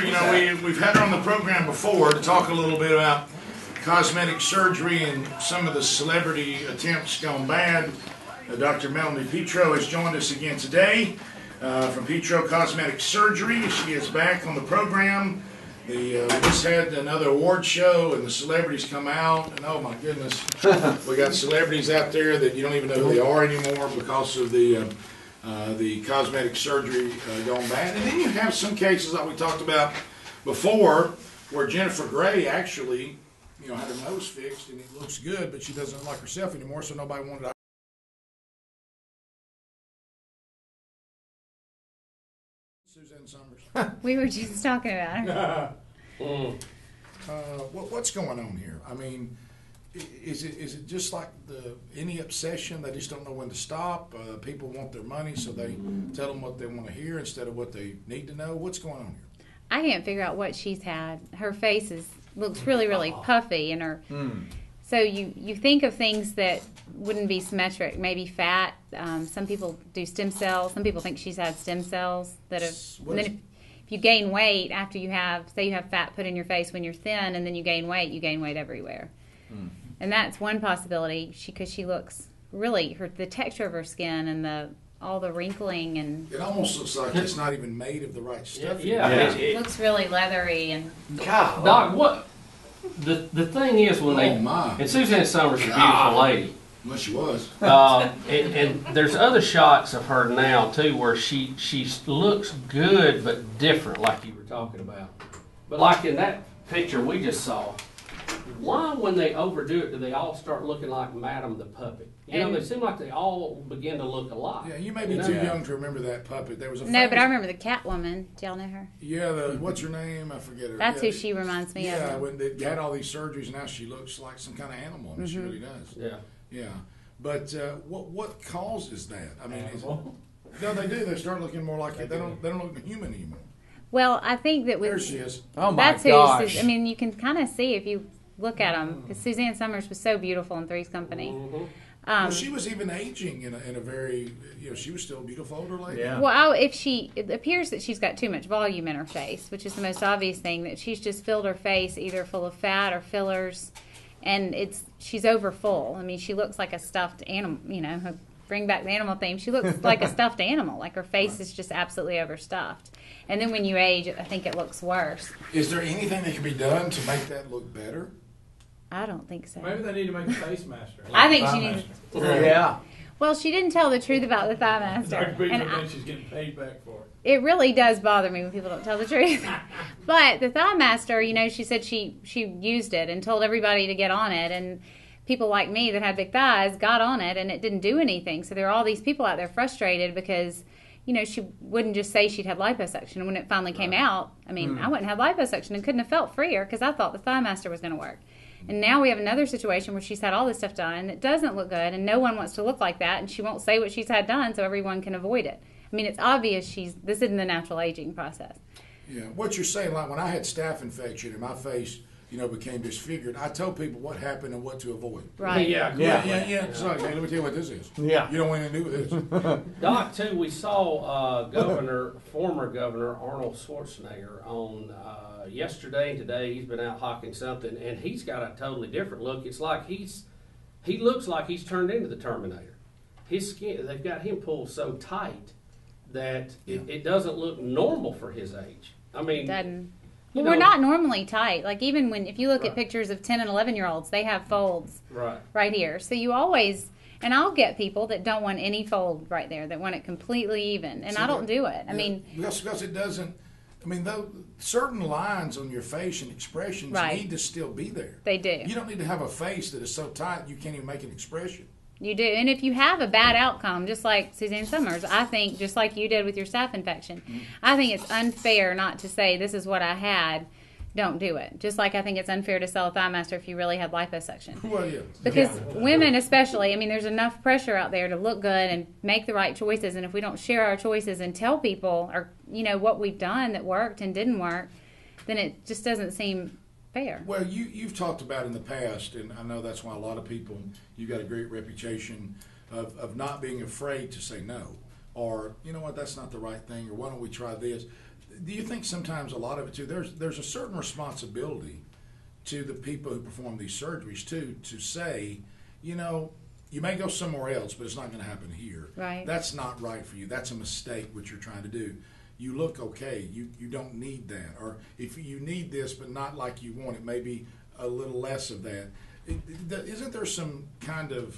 You know, we've had her on the program before to talk a little bit about cosmetic surgery and some of the celebrity attempts gone bad. Dr. Melanie Petro has joined us again today from Petro Cosmetic Surgery. She is back on the program. We just had another award show and the celebrities come out, and oh my goodness, we got celebrities out there that you don't even know who they are anymore because of the cosmetic surgery gone bad. And then you have some cases like we talked about before where Jennifer Grey actually, you know, had her nose fixed and it looks good, but she doesn't like herself anymore, so nobody wanted to. Suzanne Summers. We were just talking about her. What's going on here? I mean, is it just like any obsession? They just don't know when to stop. People want their money, so they tell them what they want to hear instead of what they need to know. What's going on here? I can't figure out what she's had. Her face looks really, really puffy, and her. So you think of things that wouldn't be symmetric, maybe fat. Some people do stem cells. Some people think she's had stem cells that have. And then if you gain weight after you have, say you have fat put in your face when you're thin, and then you gain weight everywhere. And that's one possibility. Because she looks really the texture of her skin and all the wrinkling and. It almost looks like it's not even made of the right stuff. Yeah. It looks really leathery and. God, Doc, what? The thing is when and Suzanne Summers is a beautiful lady. Well, she was. And there's other shots of her now too where she looks good but different, like you were talking about. But like in that picture we just saw, why when they overdo it do they all start looking like Madame the Puppet? You know, they seem like they all begin to look alike. Yeah, you may be too young to remember that puppet. There was a no, but I remember the Catwoman. Do y'all know her? Yeah, what's her name? I forget her. That's who she reminds me of. Yeah, when they had all these surgeries, now she looks like some kind of animal. I mean, she really does. Yeah. Yeah, but what causes that? I mean, no, they do. They start looking more like it. They don't look human anymore. Well, I think that with there she is. Oh my gosh! I mean, you can kind of see if you look at them. Because Suzanne Summers was so beautiful in Three's Company. Well, she was even aging in a very, you know, she was still a beautiful older lady. Yeah. Well, it appears that she's got too much volume in her face, which is the most obvious thing, that she's just filled her face either full of fat or fillers, and she's over full. I mean, she looks like a stuffed animal, you know, bring back the animal theme. She looks like a stuffed animal, like her face is just absolutely overstuffed. And then when you age, I think it looks worse. Is there anything that can be done to make that look better? I don't think so. Maybe they need to make a face master. I think she needs. Yeah. Well, she didn't tell the truth about the thigh master. And she's getting paid back for it. It really does bother me when people don't tell the truth. But the thigh master, you know, she said she used it and told everybody to get on it, and people like me that had big thighs got on it, and it didn't do anything. So there are all these people out there frustrated because, you know, she wouldn't just say she'd had liposuction. When it finally came out, I mean, I wouldn't have liposuction and couldn't have felt freer because I thought the thigh master was going to work. And now we have another situation where she's had all this stuff done that doesn't look good, and no one wants to look like that, and she won't say what she's had done so everyone can avoid it. I mean, it's obvious this isn't the natural aging process. Yeah, what you're saying, like when I had staph infection and my face, you know, became disfigured, I told people what happened and what to avoid. Right. Yeah. So, hey, let me tell you what this is. Yeah. You don't want anything to do with this. Doc, too, we saw former Governor Arnold Schwarzenegger on yesterday and today. He's been out hawking something, and he's got a totally different look. It's like he looks like he's turned into the Terminator. His skin, they've got him pulled so tight that it doesn't look normal for his age. I mean, it doesn't. Well, we're not normally tight. Like even if you look at pictures of 10 and 11-year-olds, they have folds right here. So you always, and I'll get people that don't want any fold right there, that want it completely even, and I don't do it. I mean, because it doesn't. I mean, though certain lines on your face and expressions need to still be there. They do. You don't need to have a face that is so tight you can't even make an expression. You do. And if you have a bad outcome, just like Suzanne Summers, I think, just like you did with your staph infection, I think it's unfair not to say, this is what I had, don't do it. Just like I think it's unfair to sell a thigh master if you really had liposuction. Well, yeah. Because women especially, I mean, there's enough pressure out there to look good and make the right choices, and if we don't share our choices and tell people, or, you know, what we've done that worked and didn't work, then it just doesn't seem fair. Well, you've talked about in the past, and I know that's why a lot of people, you've got a great reputation of not being afraid to say no, or, you know what, that's not the right thing, or why don't we try this. do you think sometimes a lot of it too? There's a certain responsibility to the people who perform these surgeries too, to say, you know, you may go somewhere else, but it's not going to happen here. Right. That's not right for you. That's a mistake, what you're trying to do. You look okay. You don't need that. Or if you need this, but not like you want it, maybe a little less of that. Isn't there some kind of,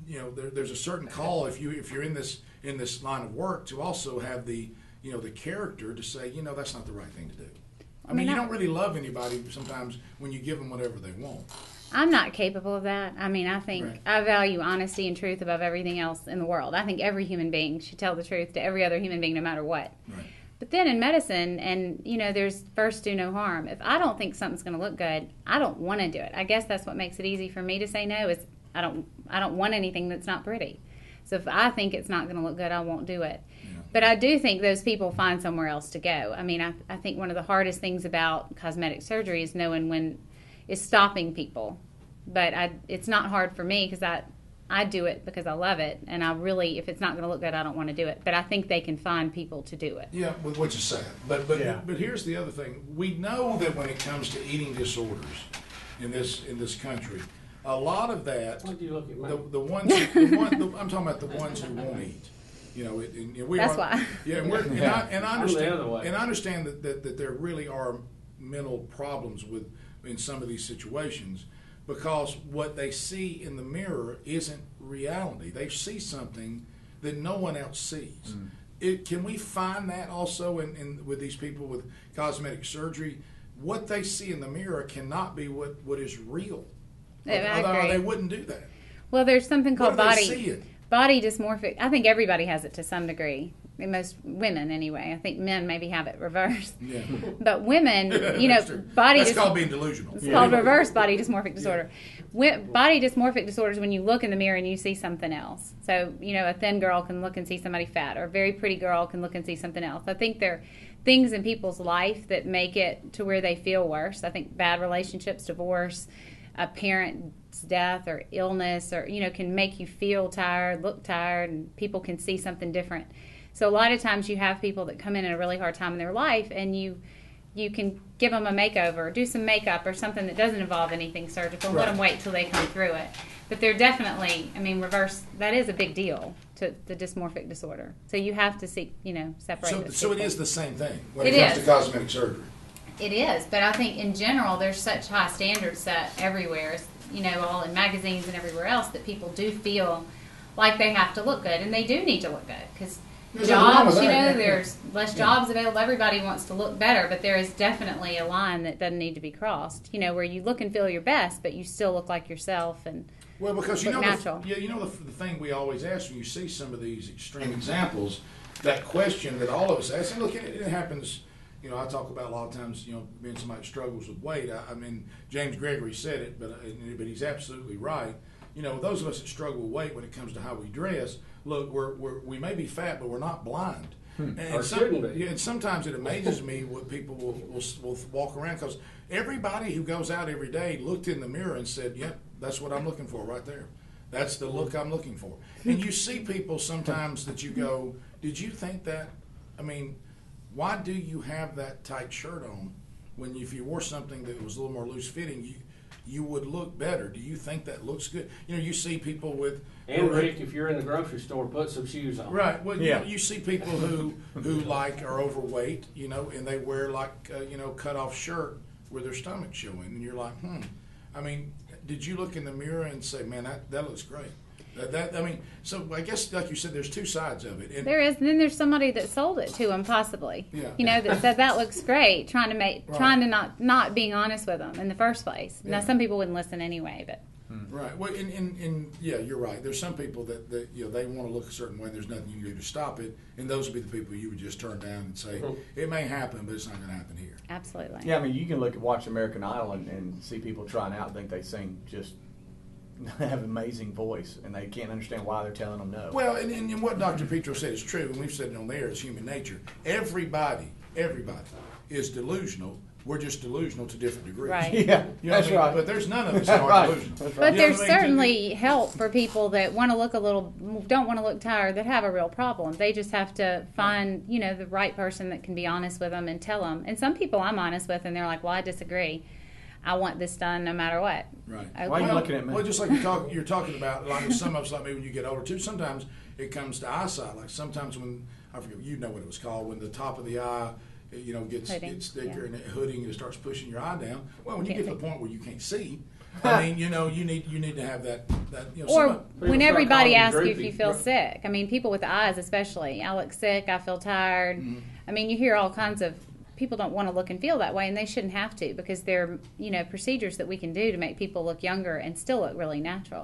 there's a certain call if you're in this line of work to also have the character to say, that's not the right thing to do. I mean, you don't really love anybody sometimes when you give them whatever they want. I'm not capable of that. I mean, I think Right. I value honesty and truth above everything else in the world. I think every human being should tell the truth to every other human being, no matter what. Right. But then in medicine, and there's first do no harm. If I don't think something's going to look good, I don't want to do it. I guess that's what makes it easy for me to say no. Is I don't want anything that's not pretty. So if I think it's not going to look good, I won't do it. Yeah. But I do think those people find somewhere else to go. I mean, I think one of the hardest things about cosmetic surgery is knowing when is stopping people. But it's not hard for me because I do it because I love it, and I really, if it's not going to look good, I don't want to do it. But I think they can find people to do it. Yeah, which is sad. But here's the other thing: we know that when it comes to eating disorders in this country, a lot of that, Why do you look at me? I'm talking about the ones who won't eat. That's why. Yeah, and I I'm the other way. understand that there really are mental problems in some of these situations. Because what they see in the mirror isn't reality. They see something that no one else sees. Can we find that also with these people with cosmetic surgery? What they see in the mirror cannot be what is real. I agree. They wouldn't do that. Well, there's something called body dysmorphic. I think everybody has it to some degree. Most women, anyway. I think men maybe have it reversed. Yeah. But women, That's called being delusional. It's called reverse body dysmorphic disorder. Body dysmorphic disorder is when you look in the mirror and you see something else. So, a thin girl can look and see somebody fat, or a very pretty girl can look and see something else. I think there are things in people's life that make it to where they feel worse. I think bad relationships, divorce, a parent's death or illness, or, can make you feel tired, look tired, and people can see something different. So a lot of times you have people that come in at a really hard time in their life, and you can give them a makeover, do some makeup or something that doesn't involve anything surgical, and let them wait till they come through it. But they're definitely, reverse, that is a big deal to the dysmorphic disorder. So you have to separate those So it people. is the same thing when it comes to cosmetic surgery. It is, but I think in general there's such high standards set everywhere, all in magazines and everywhere else, that people do feel like they have to look good, and they do need to look good because jobs, there's less jobs available. Everybody wants to look better, but there is definitely a line that doesn't need to be crossed. Where you look and feel your best, but you still look like yourself and because look natural. The thing we always ask when you see some of these extreme examples, that question that all of us ask, and look, it happens. I talk about a lot of times, being somebody that struggles with weight. James Gregory said it, but he's absolutely right. Those of us that struggle with weight when it comes to how we dress, look, we may be fat, but we're not blind. Or shouldn't be. And sometimes it amazes me what people will walk around, because everybody who goes out every day looked in the mirror and said, yep, that's what I'm looking for right there. That's the look I'm looking for. And you see people sometimes that you go, did you think that? Why do you have that tight shirt on when if you wore something that was a little more loose fitting, you would look better? Do you think that looks good? You see people with... And Rick, if you're in the grocery store, put some shoes on. Right. Well, you see people who are overweight, and they wear cut off shirt with their stomach showing, and you're like, did you look in the mirror and say, man, that looks great? So I guess, like you said, there's two sides of it. There is, and then there's somebody that sold it to them, possibly. Yeah. That said that looks great, trying to not being honest with them in the first place. Yeah. Now, some people wouldn't listen anyway, but. Right. Well, you're right. There's some people that they want to look a certain way. There's nothing you can do to stop it, and those would be the people you would just turn down and say, it may happen, but it's not going to happen here. Absolutely. Yeah, you can watch American Idol and see people trying out and think they sing just. Have an amazing voice, and they can't understand why they're telling them no. Well, and what Dr. Petro said is true, and we've said it on the air, it's human nature. Everybody is delusional We're just delusional to different degrees. Right. Yeah, You know what that's I mean? right. But there's none of us that are Right. delusional. That's But right. You know there's what I mean? certainly help for people that want to look don't want to look tired, that have a real problem. They just have to find, the right person that can be honest with them and tell them. And some people I'm honest with, and they're like, well, I disagree. I want this done no matter what. Right. Okay. Why are you looking at me? Well, just like you're talking about, like with some of us, like me, when you get older too, sometimes it comes to eyesight. Like sometimes when, I forget, you know what it was called, when the top of the eye, gets thicker and hooding and it starts pushing your eye down. Well, when you get to the point where you can't see, I mean, you need to have that. Or when start everybody calling you asks you if droopy. you feel sick. I mean, people with eyes especially. I look sick. I feel tired. Mm-hmm. I mean, you hear all kinds of people don't want to look and feel that way, and they shouldn't have to, because there are procedures that we can do to make people look younger and still look really natural.